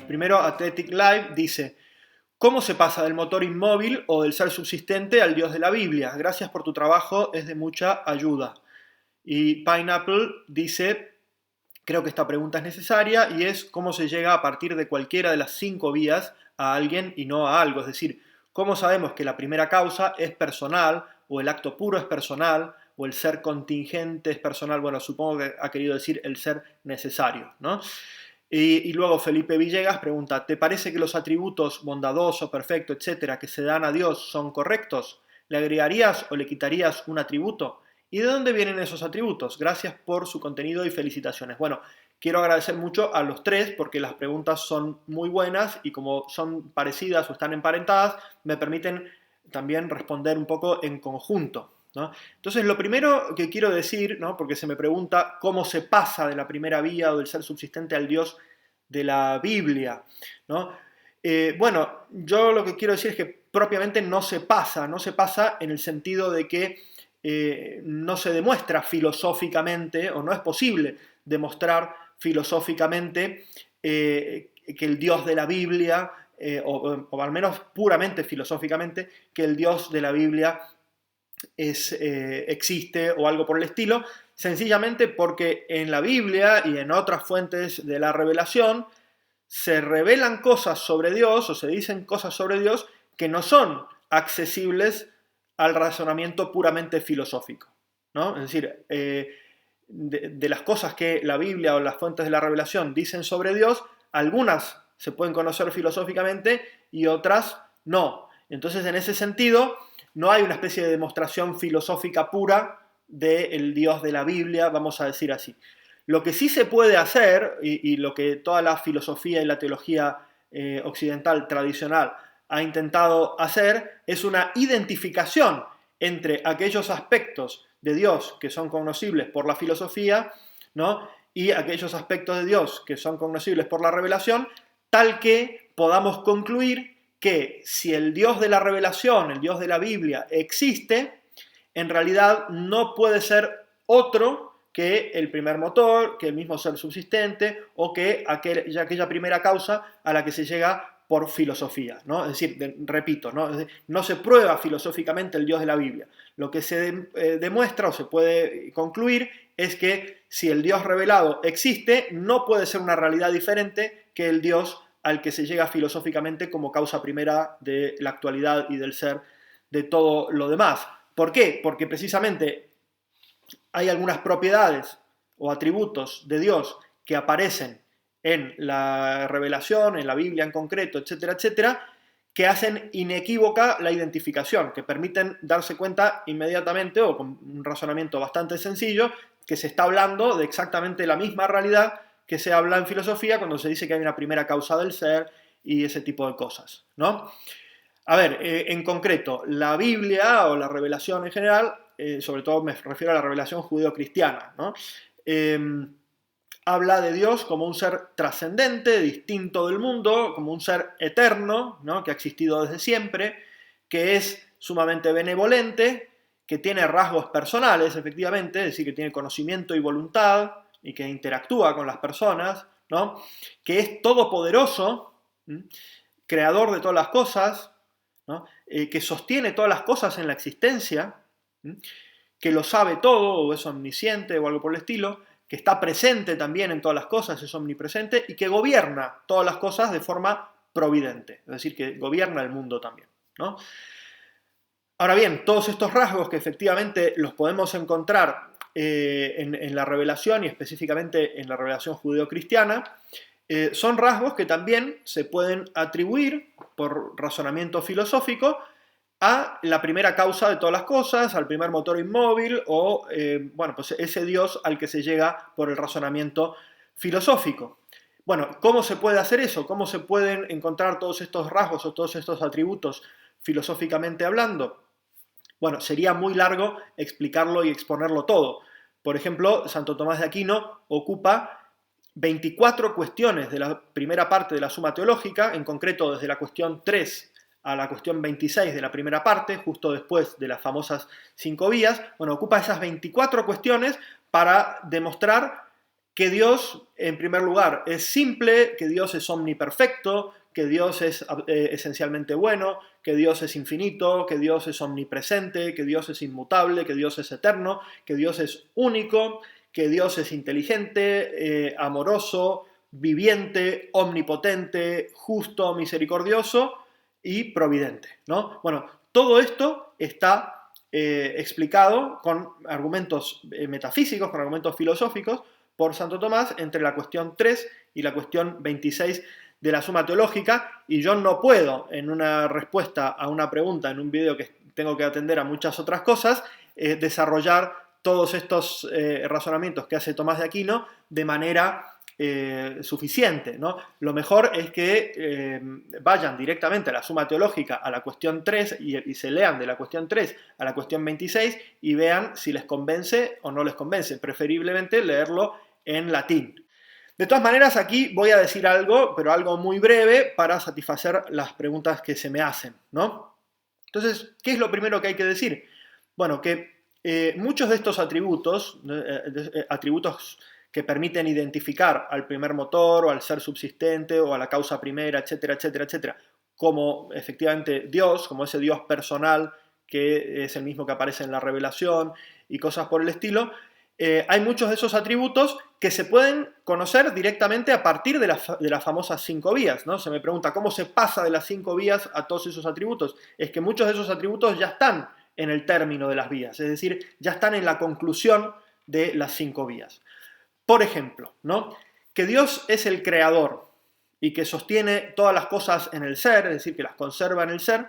Primero, Athletic Live dice: ¿cómo se pasa del motor inmóvil o del ser subsistente al Dios de la Biblia? Gracias por tu trabajo, es de mucha ayuda. Y Pineapple dice: creo que esta pregunta es necesaria y es cómo se llega a partir de cualquiera de las 5 vías a alguien y no a algo. Es decir, ¿cómo sabemos que la primera causa es personal o el acto puro es personal o el ser contingente es personal? Bueno, supongo que ha querido decir el ser necesario, ¿no? Y luego Felipe Villegas pregunta: ¿te parece que los atributos bondadoso, perfecto, etcétera, que se dan a Dios son correctos? ¿Le agregarías o le quitarías un atributo? ¿Y de dónde vienen esos atributos? Gracias por su contenido y felicitaciones. Bueno, quiero agradecer mucho a los tres porque las preguntas son muy buenas y como son parecidas o están emparentadas, me permiten también responder un poco en conjunto, ¿no? Entonces, lo primero que quiero decir, ¿no?, porque se me pregunta cómo se pasa de la primera vía o del ser subsistente al Dios de la Biblia, ¿no? Bueno, yo lo que quiero decir es que propiamente no se pasa en el sentido de que no se demuestra filosóficamente, o no es posible demostrar filosóficamente que el Dios de la Biblia, o al menos puramente filosóficamente, que el Dios de la Biblia existe o algo por el estilo, sencillamente porque en la Biblia y en otras fuentes de la revelación se revelan cosas sobre Dios o se dicen cosas sobre Dios que no son accesibles al razonamiento puramente filosófico, ¿no? Es decir, de las cosas que la Biblia o las fuentes de la revelación dicen sobre Dios, algunas se pueden conocer filosóficamente y otras no. Entonces, en ese sentido, no hay una especie de demostración filosófica pura del Dios de la Biblia, vamos a decir así. Lo que sí se puede hacer, y lo que toda la filosofía y la teología occidental tradicional ha intentado hacer, es una identificación entre aquellos aspectos de Dios que son cognoscibles por la filosofía, ¿no?, y aquellos aspectos de Dios que son cognoscibles por la revelación, tal que podamos concluir que si el Dios de la revelación, el Dios de la Biblia, existe, en realidad no puede ser otro que el primer motor, que el mismo ser subsistente o que aquella primera causa a la que se llega por filosofía, ¿no? Es decir, repito, ¿no? Es decir, no se prueba filosóficamente el Dios de la Biblia. Lo que se demuestra o se puede concluir es que si el Dios revelado existe, no puede ser una realidad diferente que el Dios al que se llega filosóficamente como causa primera de la actualidad y del ser de todo lo demás. ¿Por qué? Porque precisamente hay algunas propiedades o atributos de Dios que aparecen en la revelación, en la Biblia en concreto, etcétera, etcétera, que hacen inequívoca la identificación, que permiten darse cuenta inmediatamente o con un razonamiento bastante sencillo que se está hablando de exactamente la misma realidad que se habla en filosofía cuando se dice que hay una primera causa del ser y ese tipo de cosas, ¿no? A ver, en concreto, la Biblia o la revelación en general, sobre todo me refiero a la revelación judeo-cristiana, ¿no? Habla de Dios como un ser trascendente, distinto del mundo, como un ser eterno, ¿no?, que ha existido desde siempre, que es sumamente benevolente, que tiene rasgos personales, efectivamente, es decir, que tiene conocimiento y voluntad y que interactúa con las personas, ¿no?, que es todopoderoso, creador de todas las cosas, ¿no?, que sostiene todas las cosas en la existencia, que lo sabe todo o es omnisciente o algo por el estilo, que está presente también en todas las cosas, es omnipresente, y que gobierna todas las cosas de forma providente, es decir, que gobierna el mundo también, ¿no? Ahora bien, todos estos rasgos que efectivamente los podemos encontrar en la revelación y específicamente en la revelación judeo-cristiana, son rasgos que también se pueden atribuir por razonamiento filosófico a la primera causa de todas las cosas, al primer motor inmóvil o, bueno, pues ese Dios al que se llega por el razonamiento filosófico. Bueno, ¿cómo se puede hacer eso? ¿Cómo se pueden encontrar todos estos rasgos o todos estos atributos filosóficamente hablando? Bueno, sería muy largo explicarlo y exponerlo todo. Por ejemplo, Santo Tomás de Aquino ocupa 24 cuestiones de la primera parte de la Suma Teológica, en concreto desde la cuestión 3 a la cuestión 26 de la primera parte, justo después de las famosas 5 vías. Bueno, ocupa esas 24 cuestiones para demostrar que Dios, en primer lugar, es simple, que Dios es omniperfecto, que Dios es esencialmente bueno, que Dios es infinito, que Dios es omnipresente, que Dios es inmutable, que Dios es eterno, que Dios es único, que Dios es inteligente, amoroso, viviente, omnipotente, justo, misericordioso y providente, ¿no? Bueno, todo esto está explicado con argumentos metafísicos, con argumentos filosóficos, por Santo Tomás entre la cuestión 3 y la cuestión 26 de la Suma Teológica, y yo no puedo, en una respuesta a una pregunta, en un video que tengo que atender a muchas otras cosas, desarrollar todos estos razonamientos que hace Tomás de Aquino de manera suficiente, ¿no? Lo mejor es que vayan directamente a la Suma Teológica, a la cuestión 3, y se lean de la cuestión 3 a la cuestión 26 y vean si les convence o no les convence. Preferiblemente leerlo en latín. De todas maneras, aquí voy a decir algo, pero algo muy breve para satisfacer las preguntas que se me hacen, ¿no? Entonces, ¿qué es lo primero que hay que decir? Bueno, que muchos de estos atributos, atributos que permiten identificar al primer motor o al ser subsistente o a la causa primera, etcétera, etcétera, etcétera, como efectivamente Dios, como ese Dios personal que es el mismo que aparece en la revelación y cosas por el estilo, hay muchos de esos atributos que se pueden conocer directamente a partir de las famosas 5 vías, ¿no? Se me pregunta cómo se pasa de las 5 vías a todos esos atributos. Es que muchos de esos atributos ya están en el término de las vías, es decir, ya están en la conclusión de las 5 vías. Por ejemplo, ¿no? Que Dios es el creador y que sostiene todas las cosas en el ser, es decir, que las conserva en el ser,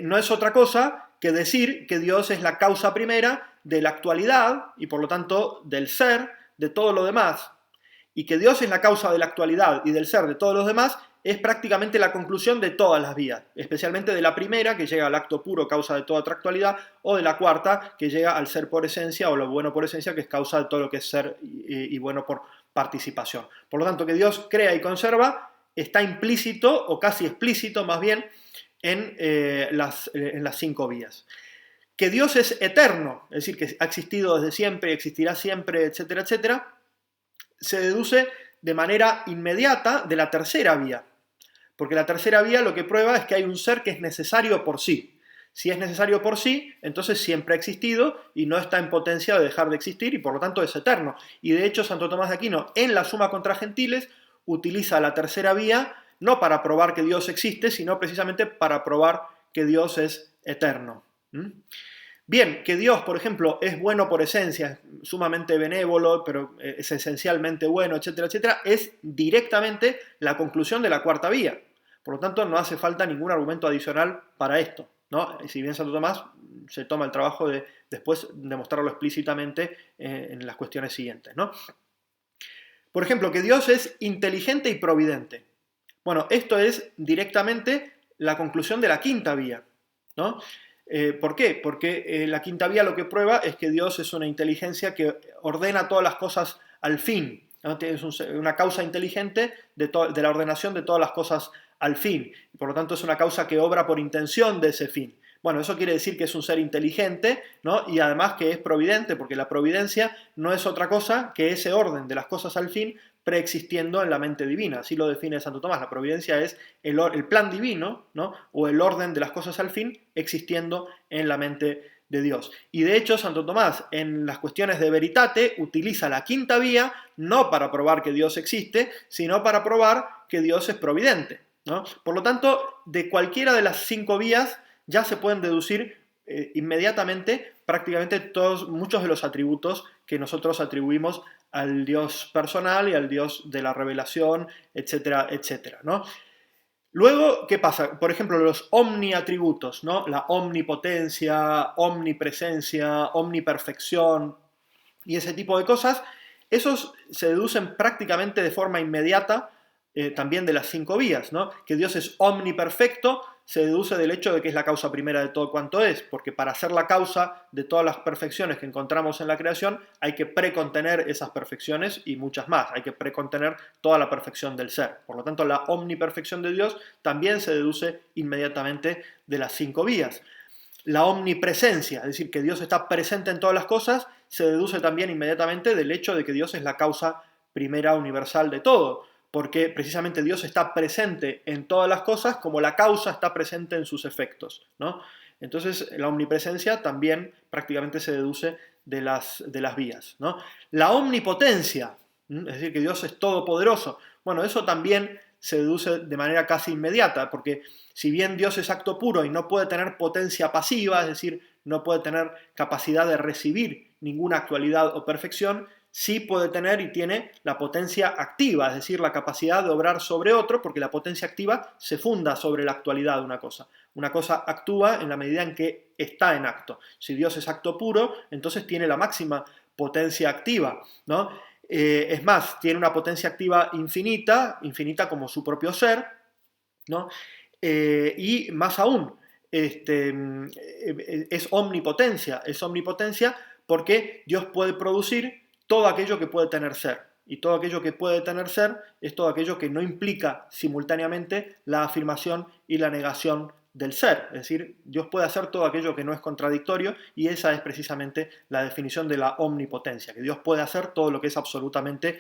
no es otra cosa que decir que Dios es la causa primera de la actualidad y por lo tanto del ser de todo lo demás. Y que Dios es la causa de la actualidad y del ser de todos los demás es prácticamente la conclusión de todas las vías, especialmente de la primera, que llega al acto puro, causa de toda otra actualidad, o de la cuarta, que llega al ser por esencia o lo bueno por esencia, que es causa de todo lo que es ser y bueno por participación. Por lo tanto, que Dios crea y conserva está implícito, o casi explícito más bien, en las 5 vías. Que Dios es eterno, es decir, que ha existido desde siempre, existirá siempre, etcétera, etcétera, se deduce de manera inmediata de la tercera vía. Porque la tercera vía lo que prueba es que hay un ser que es necesario por sí. Si es necesario por sí, entonces siempre ha existido y no está en potencia de dejar de existir y por lo tanto es eterno. Y de hecho Santo Tomás de Aquino en la Suma contra Gentiles utiliza la tercera vía no para probar que Dios existe, sino precisamente para probar que Dios es eterno. Bien, que Dios, por ejemplo, es bueno por esencia, es sumamente benévolo, pero es esencialmente bueno, etcétera, etcétera, es directamente la conclusión de la cuarta vía. Por lo tanto, no hace falta ningún argumento adicional para esto, ¿no? Si bien Santo Tomás se toma el trabajo de después demostrarlo explícitamente en las cuestiones siguientes, ¿no? Por ejemplo, que Dios es inteligente y providente. Bueno, esto es directamente la conclusión de la quinta vía, ¿no? ¿Por qué? Porque la quinta vía lo que prueba es que Dios es una inteligencia que ordena todas las cosas al fin, ¿no? Es una causa inteligente de la ordenación de todas las cosas al fin. Por lo tanto, es una causa que obra por intención de ese fin. Bueno, eso quiere decir que es un ser inteligente, ¿no? Y además que es providente, porque la providencia no es otra cosa que ese orden de las cosas al fin preexistiendo en la mente divina. Así lo define Santo Tomás. La providencia es el plan divino, ¿no? O el orden de las cosas al fin existiendo en la mente de Dios. Y de hecho Santo Tomás en las cuestiones de veritate utiliza la quinta vía no para probar que Dios existe, sino para probar que Dios es providente, ¿no? Por lo tanto, de cualquiera de las 5 vías ya se pueden deducir inmediatamente prácticamente muchos de los atributos que nosotros atribuimos al Dios personal y al Dios de la revelación, etcétera, etcétera, ¿no? Luego, ¿qué pasa? Por ejemplo, los omniatributos, ¿no? La omnipotencia, omnipresencia, omniperfección y ese tipo de cosas, esos se deducen prácticamente de forma inmediata también de las 5 vías, ¿no? Que Dios es omniperfecto se deduce del hecho de que es la causa primera de todo cuanto es, porque para ser la causa de todas las perfecciones que encontramos en la creación hay que precontener esas perfecciones y muchas más, hay que precontener toda la perfección del ser. Por lo tanto, la omniperfección de Dios también se deduce inmediatamente de las 5 vías. La omnipresencia, es decir, que Dios está presente en todas las cosas, se deduce también inmediatamente del hecho de que Dios es la causa primera universal de todo, porque precisamente Dios está presente en todas las cosas como la causa está presente en sus efectos, ¿no? Entonces, la omnipresencia también prácticamente se deduce de las vías, ¿no? La omnipotencia, es decir, que Dios es todopoderoso, bueno, eso también se deduce de manera casi inmediata, porque si bien Dios es acto puro y no puede tener potencia pasiva, es decir, no puede tener capacidad de recibir ninguna actualidad o perfección, sí puede tener y tiene la potencia activa, es decir, la capacidad de obrar sobre otro, porque la potencia activa se funda sobre la actualidad de una cosa. Una cosa actúa en la medida en que está en acto. Si Dios es acto puro, entonces tiene la máxima potencia activa, ¿no? Es más, tiene una potencia activa infinita, infinita como su propio ser, ¿no? Y más aún, es omnipotencia porque Dios puede producir todo aquello que puede tener ser. Y todo aquello que puede tener ser es todo aquello que no implica simultáneamente la afirmación y la negación del ser. Es decir, Dios puede hacer todo aquello que no es contradictorio y esa es precisamente la definición de la omnipotencia, que Dios puede hacer todo lo que es absolutamente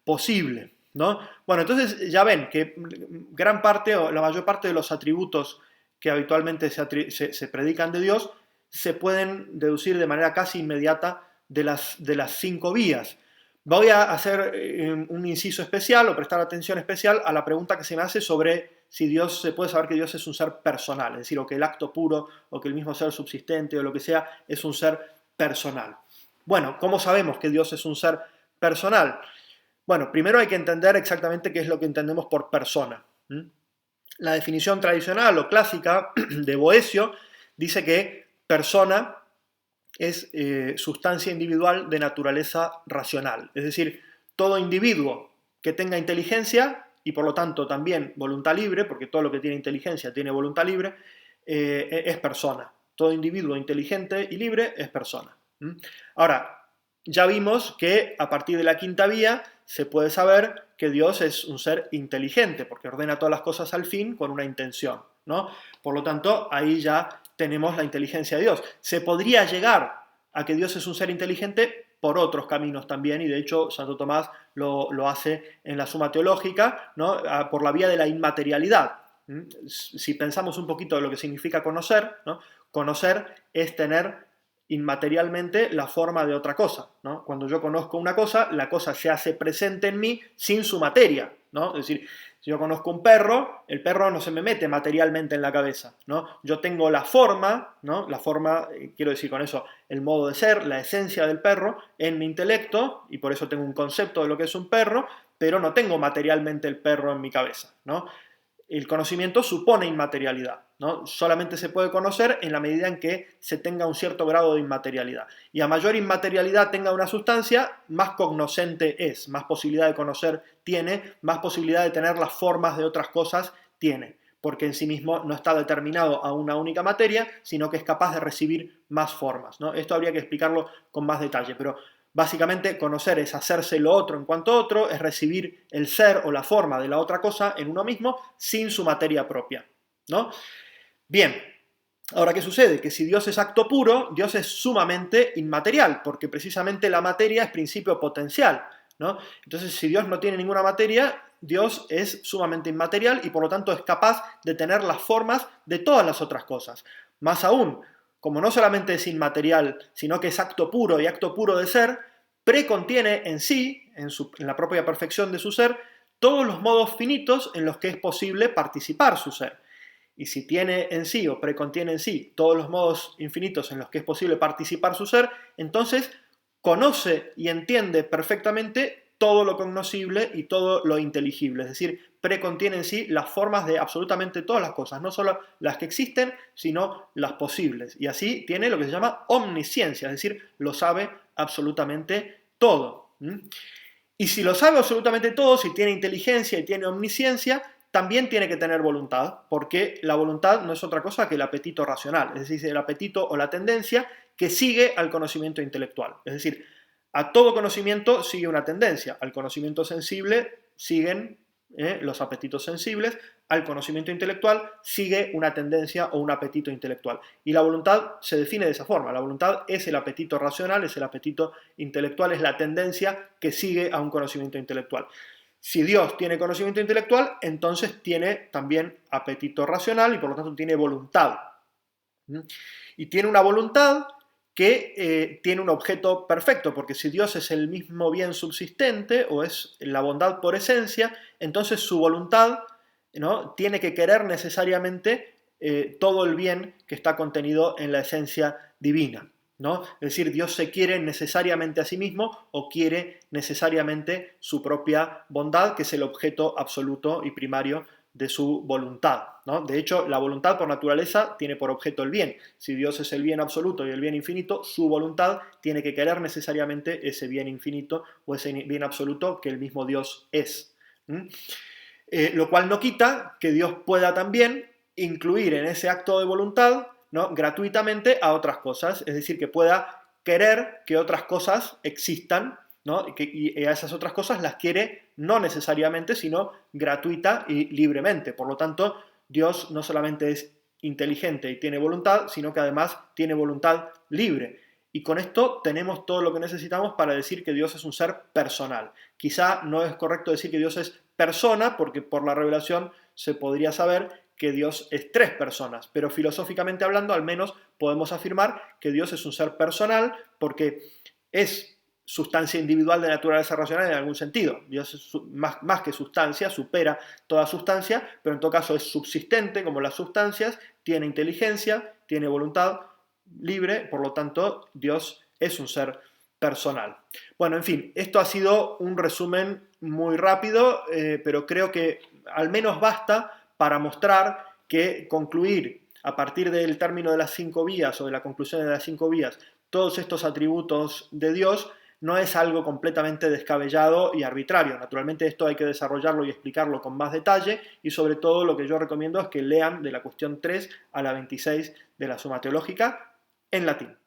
posible, ¿no? Bueno, entonces ya ven que gran parte o la mayor parte de los atributos que habitualmente se predican de Dios se pueden deducir de manera casi inmediata de las 5 vías. Voy a hacer un inciso especial o prestar atención especial a la pregunta que se me hace sobre si Dios se puede saber que Dios es un ser personal, es decir, o que el acto puro o que el mismo ser subsistente o lo que sea es un ser personal. Bueno, ¿cómo sabemos que Dios es un ser personal? Bueno, primero hay que entender exactamente qué es lo que entendemos por persona. La definición tradicional o clásica de Boecio dice que persona es sustancia individual de naturaleza racional. Es decir, todo individuo que tenga inteligencia y por lo tanto también voluntad libre, porque todo lo que tiene inteligencia tiene voluntad libre, es persona. Todo individuo inteligente y libre es persona. Ahora, ya vimos que a partir de la 5ª vía se puede saber que Dios es un ser inteligente, porque ordena todas las cosas al fin con una intención, ¿no? Por lo tanto, ahí ya tenemos la inteligencia de Dios. Se podría llegar a que Dios es un ser inteligente por otros caminos también, y de hecho Santo Tomás lo hace en la Suma Teológica, ¿no? Por la vía de la inmaterialidad. Si pensamos un poquito de lo que significa conocer, ¿no? Conocer es tener inmaterialmente la forma de otra cosa, ¿no? Cuando yo conozco una cosa, la cosa se hace presente en mí sin su materia, ¿no? Es decir, si yo conozco un perro, el perro no se me mete materialmente en la cabeza, ¿no? Yo tengo la forma, ¿no? La forma, quiero decir con eso, el modo de ser, la esencia del perro en mi intelecto, y por eso tengo un concepto de lo que es un perro, pero no tengo materialmente el perro en mi cabeza, ¿no? El conocimiento supone inmaterialidad, ¿no? Solamente se puede conocer en la medida en que se tenga un cierto grado de inmaterialidad. Y a mayor inmaterialidad tenga una sustancia, más cognoscente es, más posibilidad de conocer tiene, más posibilidad de tener las formas de otras cosas tiene, porque en sí mismo no está determinado a una única materia, sino que es capaz de recibir más formas, ¿no? Esto habría que explicarlo con más detalle, pero básicamente conocer es hacerse lo otro en cuanto a otro, es recibir el ser o la forma de la otra cosa en uno mismo sin su materia propia, ¿no? Bien, ahora ¿qué sucede? Que si Dios es acto puro, Dios es sumamente inmaterial, porque precisamente la materia es principio potencial, ¿no? Entonces, si Dios no tiene ninguna materia, Dios es sumamente inmaterial y por lo tanto es capaz de tener las formas de todas las otras cosas. Más aún, como no solamente es inmaterial, sino que es acto puro y acto puro de ser, precontiene en sí, en la propia perfección de su ser, todos los modos finitos en los que es posible participar su ser. Y si tiene en sí o precontiene en sí todos los modos infinitos en los que es posible participar su ser, entonces conoce y entiende perfectamente todo lo cognoscible y todo lo inteligible, es decir, precontiene en sí las formas de absolutamente todas las cosas, no solo las que existen, sino las posibles. Y así tiene lo que se llama omnisciencia, es decir, lo sabe absolutamente todo. Y si lo sabe absolutamente todo, si tiene inteligencia y tiene omnisciencia, también tiene que tener voluntad, porque la voluntad no es otra cosa que el apetito racional, es decir, el apetito o la tendencia que sigue al conocimiento intelectual. Es decir, a todo conocimiento sigue una tendencia, al conocimiento sensible siguen los apetitos sensibles, al conocimiento intelectual sigue una tendencia o un apetito intelectual. Y la voluntad se define de esa forma. La voluntad es el apetito racional, es el apetito intelectual, es la tendencia que sigue a un conocimiento intelectual. Si Dios tiene conocimiento intelectual, entonces tiene también apetito racional y por lo tanto tiene voluntad. Y tiene una voluntad que tiene un objeto perfecto, porque si Dios es el mismo bien subsistente o es la bondad por esencia, entonces su voluntad, ¿no?, tiene que querer necesariamente todo el bien que está contenido en la esencia divina, ¿no? Es decir, Dios se quiere necesariamente a sí mismo o quiere necesariamente su propia bondad, que es el objeto absoluto y primario de su voluntad, ¿no? De hecho, la voluntad por naturaleza tiene por objeto el bien. Si Dios es el bien absoluto y el bien infinito, su voluntad tiene que querer necesariamente ese bien infinito o ese bien absoluto que el mismo Dios es. Lo cual no quita que Dios pueda también incluir en ese acto de voluntad, ¿no?, gratuitamente a otras cosas, es decir, que pueda querer que otras cosas existan, ¿no?, y a esas otras cosas las quiere no necesariamente, sino gratuita y libremente. Por lo tanto, Dios no solamente es inteligente y tiene voluntad, sino que además tiene voluntad libre. Y con esto tenemos todo lo que necesitamos para decir que Dios es un ser personal. Quizá no es correcto decir que Dios es persona, porque por la revelación se podría saber que Dios es tres personas, pero filosóficamente hablando al menos podemos afirmar que Dios es un ser personal porque es sustancia individual de naturaleza racional en algún sentido. Dios es más que sustancia, supera toda sustancia, pero en todo caso es subsistente como las sustancias, tiene inteligencia, tiene voluntad libre, por lo tanto Dios es un ser personal. Bueno, en fin, esto ha sido un resumen muy rápido, pero creo que al menos basta para mostrar que concluir a partir del término de las 5 vías o de la conclusión de las 5 vías todos estos atributos de Dios no es algo completamente descabellado y arbitrario. Naturalmente esto hay que desarrollarlo y explicarlo con más detalle y sobre todo lo que yo recomiendo es que lean de la cuestión 3 a la 26 de la Suma Teológica en latín.